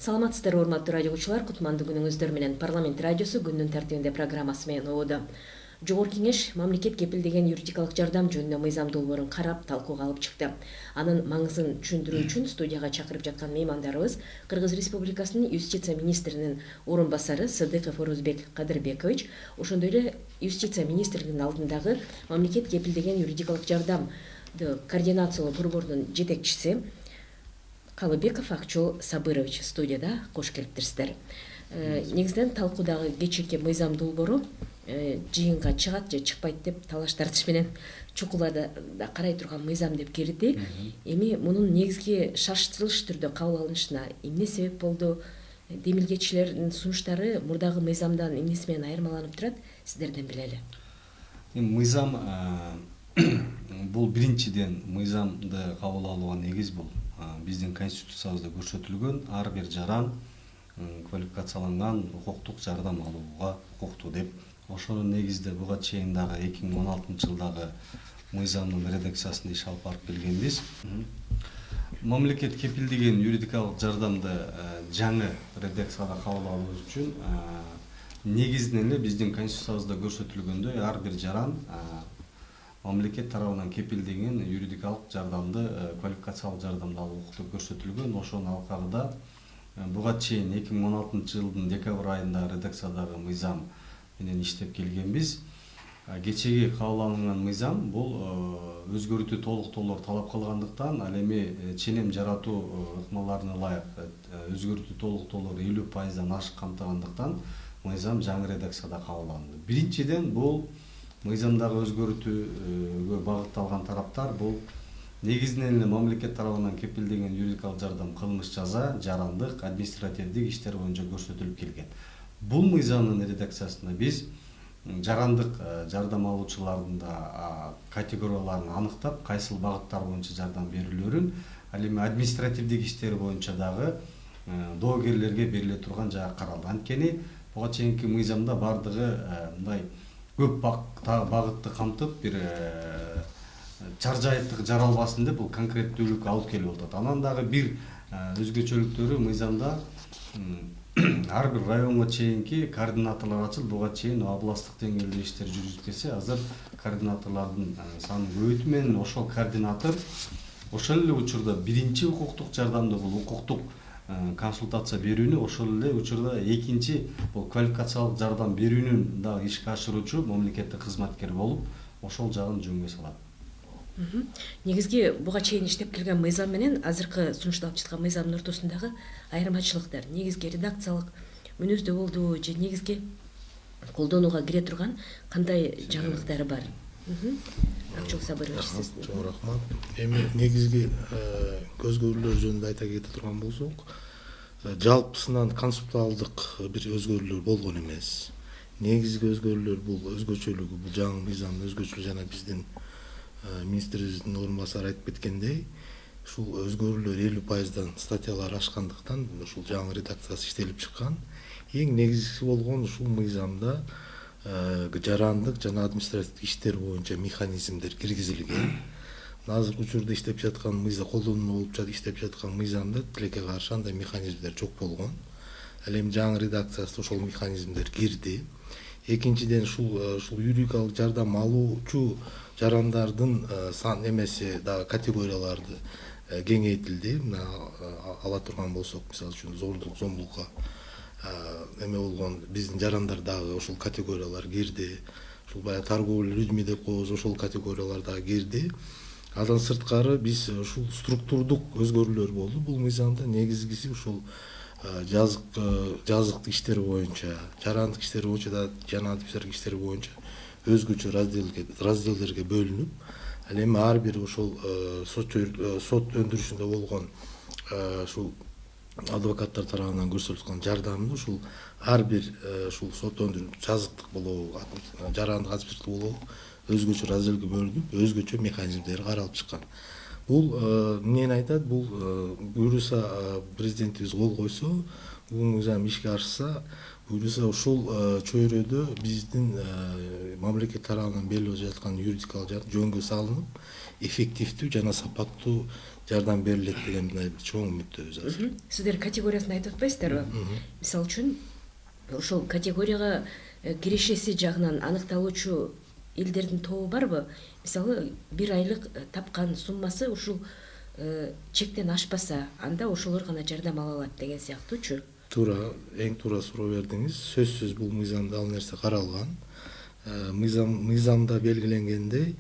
Саламатсыздар урматтуу радио угуучулар, кутмандуу күнүңүздөр менен Парламент радиосу күндүн тартибинде программасы менен угууда. Жогорку Кеңеш мамлекет кепилдеген юридикалык жардам жөнүндө мыйзам долбоорун карап, талкууга алып чыкты. Анын маңызын түшүндүрүү үчүн студияга чакырып жаткан меймандарыбыз Кыргыз Республикасынын юстиция министринин орун басары Сыдыков Орузбек Кадырбекович, ошондой эле юстиция министринин алдындагы мамлекет кепилдеген юридикалык жардамды координациялоо борборунун жетекчиси Калыбеков Акчол Сабырович студияда. Кош келиптирсиздер. Негизинен талкуудагы кечээки мыйзам долбоору жыйынга чыгат же чыкпайт деп талаш тартыш менен чукулада карай турган мыйзам деп кирди. Эми мунун негизги шартталыш түрдө кабыл алынышына эмне себеп болду? Демилгечилердин сунуштары мурдагы мыйзамдан эмнеси менен айырмаланып турат? Сиздерден билели. Мыйзам бул биринчиден мыйзамды кабыл алууга негиз бул биздин конституциябызда көрсөтүлгөн ар бир жаран квалификацияланган укуктук жардам алууга укуктуу деп. Ошонун негизинде буга чейин дагы 2016-жылдагы мыйзамдын редакциясында иш алып барып келгенбиз. Мамлекет кепилдеген юридикалык жардамды жаңы редакцияда кабыл алуу үчүн негизинен эле биздин конституциябызда көрсөтүлгөндөй ар бир жаран мамлекет тарабынан кепилдеген юридикалык жардамды, квалификациялык жардамды алуу укукту көрсөтүлгөн. Ошонун алкагында буга чейин 2016-жылдын декабрь айында редакциядагы мыйзам менен иштеп келгенбиз. Кечеги кабыл алынган мыйзам бул өзгөртүү толуктоолор талап кылгандыктан, ал эми ченем жаратуу ыкмаларына ылайык өзгөртүү толуктоолор 50%дан ашык камтыгандыктан мыйзам жаңы редакцияда кабыл алынды. Биринчиден бул мыйзамдагы өзгөртүүгө багытталган тараптар бул негизинен эле мамлекет тарабынан кепилдеген юридикалык жардам кылмыш жаза, жарандык, административдик иштер боюнча көрсөтүлүп келген. Бул мыйзамдын редакциясында биз жарандык жардам алуучулардын да категорияларын аныктап, кайсыл багыттар боюнча жардам берүүлөрүн, ал эми административдик иштер боюнча дагы доогерлерге бериле турган жагы каралды. Анткени буга чейинки мыйзамда бардыгы мындай көп багытты камтып, бир чаржайыттык жаралбасын деп бул конкреттүүлүк алып келип атат. Анан дагы бир өзгөчөлүктөрү мыйзамда ар бир районго чейинки координаторлор ачылып, буга чейин областтык деңгээлде иштер жүргүзүлсе, азыр координаторлордун саны көбөйтүү менен ошол координатор ошол эле учурда биринчи укуктук жардамды, бул укуктук консультация берүүнү, ошол эле учурда экинчи бул квалификациялык жардам берүүнүн дагы ишке ашыруучу мамлекеттик кызматкер болуп, ошол жагын жөнгө салат. Негизги буга чейин иштеп келген мыйзам менен азыркы сунушталып жаткан мыйзамдын ортосундагы айырмачылыктар, негизги редакциялык мүнөздө болду же негизги колдонууга кире турган кандай жаңылыктары бар? Акчол Сабырович, сиз. Чоң рахмат. Эми негизги өзгөрүүлөр жөнүндө айта кете турган болсок, жалпысынан концептуалдык бир өзгөрүүлөр болгон эмес. Негизги өзгөрүүлөр бул өзгөчөлүгү, бул жаңы мыйзамдын өзгөчөлүгү жана биздин министрибиздин орун басары айтып кеткендей, ушул өзгөрүүлөр 50%дан статьялар ашкандыктан ушул жаңы редакциясы иштелип чыккан. Эң негизгиси болгон ушул мыйзамда жарандык жана административдик иштер боюнча механизмдер киргизилген. Азыркы учурда иштеп жаткан мыйзам, колдонуу болуп иштеп жаткан мыйзамда тилекке каршы андай механизмдер жок болгон. Ал эми жаңы редакциясында ошол механизмдер кирди. Экинчиден ушул юридикалык жардам алуучу жарандардын сан эмеси дагы категорияларды кеңейтилди. Ала турган болсок, мисалы үчүн зордук, зомбулукка эме болгон биздин жарандар дагы ошол категориялар кирди. Ушул баягы торговля людьми деп коебуз, ошол категориялар дагы кирди. Андан сырткары биз ушул структурдук өзгөрүүлөр болду. Бул мыйзамда негизгиси ушул жазык иштер боюнча, жарандык иштер боюнча да жана административдик иштер боюнча өзгөчө разделдерге бөлүнүп, ал эми ар бир ошол сот өндүрүшүндө болгон ушул адвокаттар тарабынан көрсөтүлгөн жардамды ушул ар бир ушул сот жазыктык болобу, жарандык административдик болобу өзгөчө разделге бөлүнүп, өзгөчө механизмдери каралып чыккан. Бул эмнени айтат? Бул буюрса президентибиз кол койсо, бул мыйзам ишке ашса, буюрса ушул чөйрөдө биздин мамлекет тарабынан берилип жаткан юридикалык жардам жөнгө салынып, эффективдүү жана сапаттуу жардам берилет деген мындай бир чоң үмүттөбүз азыр. Сиздер категориясын айтып атпайсыздарбы? Мисалы үчүн ошол категорияга кирешеси жагынан аныкталуучу элдердин тобу барбы? Мисалы, бир айлык тапкан суммасы ушул чектен ашпаса, анда ошолор гана жардам ала алат деген сыяктуучу. Туура, эң туура суроо бердиңиз. Сөзсүз бул мыйзамда ал нерсе каралган. Мыйзамда белгиленгендей,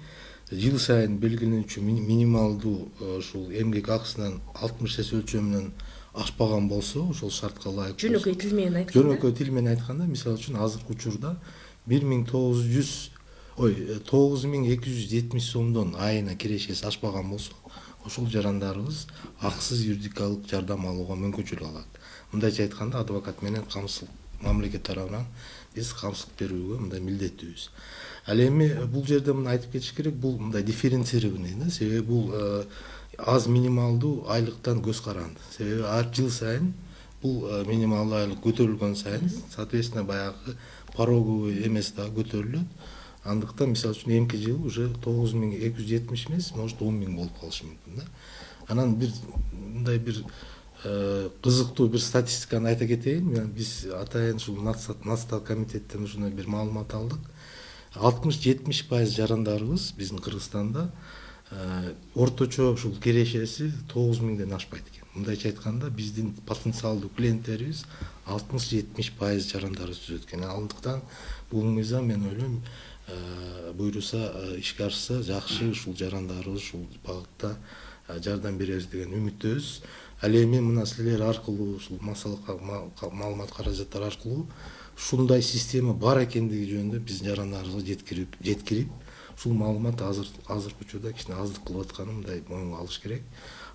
жыл сайын белгиленүүчү минималдуу ушул эмгек акысынан 60 эс өлчөмүнөн ашпаган болсо, ошол шартка ылайык. Жөнөкөй тил менен айтканда. Жөнөкөй тил менен айтканда, мисалы үчүн азыркы учурда 9270 сомдон айына кирешеси ашпаган болсо, ошол жарандарыбыз акысыз юридикалык жардам алууга мүмкүнчүлүк алат. Мындайча айтканда, адвокат менен камсыз мамлекет тарабынан биз камсыздык берүүгө мындай милдеттүүбүз. Ал эми бул жерде муну айтып кетиш керек, бул мындай дифференцированный да, себеби бул аз минималдуу айлыктан көз каранды. Себеби ар жыл сайын бул минималдуу айлык көтөрүлгөн сайын, соответственно, баягы пороговый эмес да көтөрүлөт. Андыктан мисалы үчүн эмки жыл уже 9270 эмес, может 10.000 болуп калышы мүмкүн да. Анан бир мындай бир кызыктуу бир статистиканы айта кетейин. Биз атайын ушул Нацстат комитеттен ушундай бир маалымат алдык. 60-70% жарандарыбыз биздин Кыргызстанда орточо ушул кирешеси 9.000ден ашпайт экен. Мындайча айтканда, биздин потенциалдуу клиенттерибиз 60-70% жарандарыбыз түзөт экен. Андыктан бул мыйзам, мен ойлойм, буйруса ишке ашса жакшы ушул жарандарыбыз ушул багытта жардам беребиз деген үмүттөбүз. Ал эми мына силер аркылуу, ушул маалымат каражаттар аркылуу ушундай система бар экендиги жөнүндө биздин жарандарыбызга жеткирип, ушул маалымат азыркы учурда кичине аздык кылып атканын мындай моюнга алыш керек.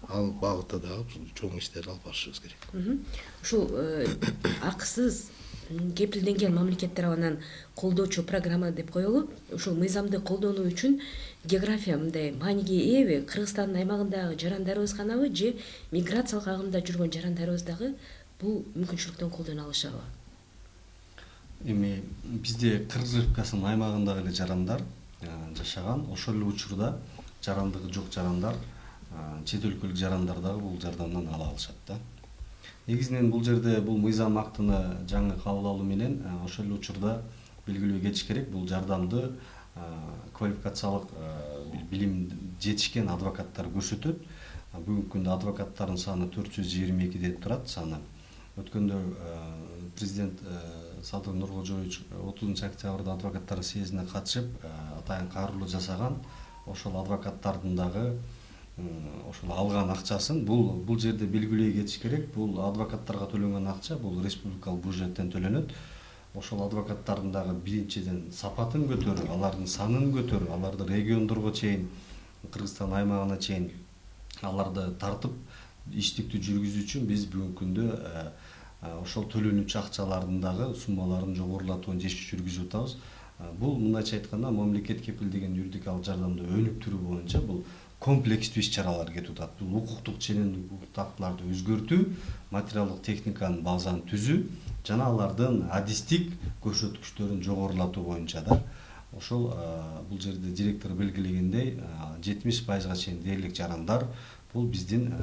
Ал багытта дагы чоң иштерди алып барышыбыз керек. Ушул акысыз кепилденген мамлекет тарабынан колдоочу программа деп коелу. Ушул мыйзамды колдонуу үчүн география мындай мааниге ээби? Кыргызстандын аймагындагы жарандарыбыз ганабы же миграциялык агымда жүргөн жарандарыбыз дагы бул мүмкүнчүлүктөн колдоно алышабы? Эми бизде Кыргыз Республикасынын аймагындагы эле жарандар жашаган, ошол эле учурда жарандыгы жок жарандар, чет өлкөлүк жарандар дагы бул жардамдан ала алышат да. Негизинен бул жерде бул мыйзам актыны жаңы кабыл алуу менен ошол эле учурда белгилөө кетиш керек. Бул жардамды квалификациялык билим жетишкен адвокаттар көрсөтөт. Бүгүнкү күндө адвокаттардын саны 422 деп турат саны. Өткөндө президент Садыр Нуркожоевич 30 октябрда адвокаттар съездине катышып, атайын кайрылуу жасаган. Ошол адвокаттардын дагы ошол алган акчасын бул жерде белгилей кетиш керек. Бул адвокаттарга төлөнгөн акча, бул республикалык бюджеттен төлөнөт. Ошол адвокаттардын дагы биринчиден сапатын көтөрүү, алардын санын көтөрүү, аларды региондорго чейин, Кыргызстан аймагына чейин аларды тартып иштикти жүргүзүү үчүн биз бүгүнкү күндө ошол төлөнүүчү акчалардын дагы суммаларын жогорулатууну жүргүзүп атабыз. Бул мындайча айтканда мамлекет кепилдеген юридикалык жардамды өнүктүрүү боюнча бул комплекстүү иш-чаралар кетип атат. Бул укуктук ченемдик укуктук актыларды өзгөртүү, материалдык техниканын базаны түзүү жана алардын адистик көрсөткүчтөрүн жогорулатуу боюнча да ошол бул жерде директор белгилегендей 70%га чейин дээрлик жарандар бул биздин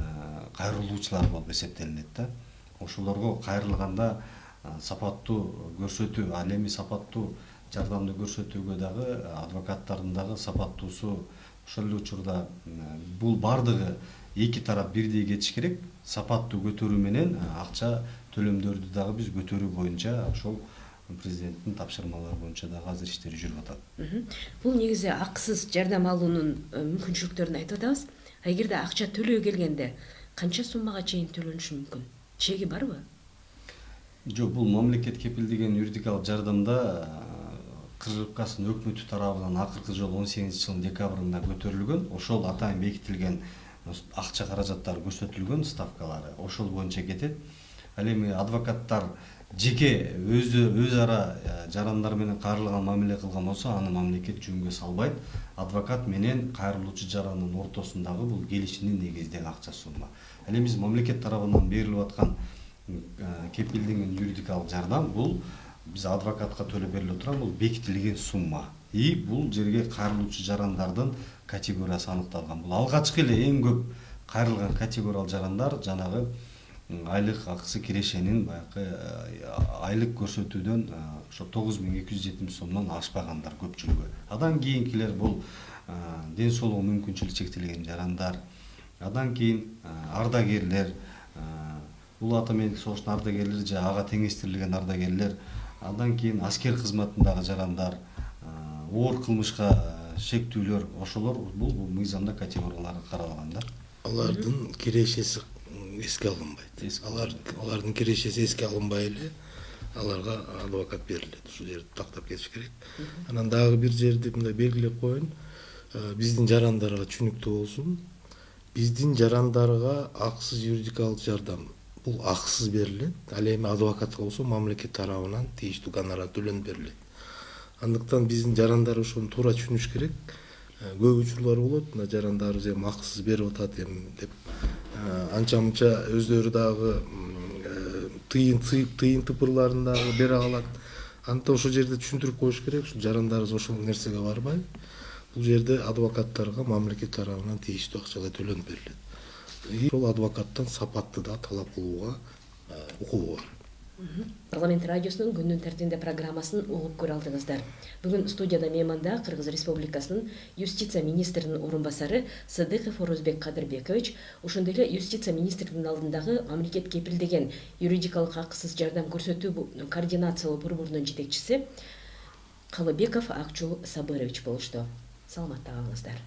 кайрылуучулар болуп эсептелинет да. Ошолорго кайрылганда сапаттуу көрсөтүү, ал эми сапаттуу жардамды көрсөтүүгө дагы адвокаттардын дагы сапаттуусу ошол эле учурда бул бардыгы эки тарап бирдей кетиш керек. Сапаттуу көтөрүү менен акча төлөмдөрдү дагы биз көтөрүү боюнча ошол президенттин тапшырмалары боюнча дагы азыр иштер жүрүп атат. Бул негизи акысыз жардам алуунун мүмкүнчүлүктөрүн айтып атабыз. Эгерде акча төлөө келгенде канча суммага чейин төлөнүшү мүмкүн? Чеги барбы? Жок, бул мамлекет кепилдеген юридикалык жардамда Кыргыз Республикасынын өкмөтү тарабынан акыркы жолу 18-жылдын декабрында көтөрүлгөн. Ошол атайын бекитилген акча каражаттары көрсөтүлгөн ставкалары ошол боюнча кетет. Ал эми адвокаттар жеке өз ара жарандар менен кайрылган мамиле кылган болсо, аны мамлекет жөнгө салбайт. Адвокат менен кайрылуучу жарандын ортосундагы бул келишимдин негизинде акча сумма. Ал эми биз мамлекет тарабынан берилип аткан кепилденген юридикалык жардам бул биз адвокатка төлөп берилип турган бул бекитилген сумма. Бул жерге кайрылуучу жарандардын категориясы аныкталган. Бул алгачкы эле эң көп кайрылган категориялуу жарандар жанагы айлык акысы кирешенин баягы айлык көрсөтүүдөн ошо 9270 сомдон ашпагандар көпчүлүгү. Андан кийинкилер бул ден соолугу мүмкүнчүлүгү чектелген жарандар, андан кийин ардагерлер, улуу ата мемлекеттик согуштун ардагерлери же ага теңештирилген ардагерлер, андан кийин аскер кызматындагы жарандар, оор кылмышка шектүүлөр, ошолор бул мыйзамда категориялары каралган да. Алардын кирешеси эске алынбайт. Алардын кирешеси эске алынбай эле аларга адвокат берилет. Ушул жерди тактап кетиш керек. Анан дагы бир жерди мындай белгилеп коеюн. Биздин жарандарга түшүнүктүү болсун. Биздин жарандарга акысыз юридикалык жардам бул акысыз берилет. Ал эми адвокатка болсо мамлекет тарабынан тийиштүү гонорар төлөнүп берилет. Андыктан биздин жарандар ошону туура түшүнүш керек. Көп учурлар болот, мына жарандарыбыз эми акысыз берип атат эми деп анча мынча өздөрү дагы тыйын тыпырларын дагы бере алат. Антип ошол жерде түшүндүрүп коюш керек, ушул жарандарыбыз ошол нерсеге барбай, бул жерде адвокаттарга мамлекет тарабынан тийиштүү акчалар төлөнүп берилет. Ошол адвокаттан сапатты да талап кылууга укугу бар. Парламент радиосунун күндүн тартибинде программасын угуп көрө алдыңыздар. Бүгүн студияда мейманда Кыргыз Республикасынын юстиция министринин орун басары Сыдыков Орозбек Кадырбекович, ошондой эле юстиция министринин алдындагы мамлекет кепилдеген юридикалык акысыз жардам көрсөтүү координациялоо борборунун жетекчиси Калыбеков Акчул Сабырович болушту. Саламатта калыңыздар.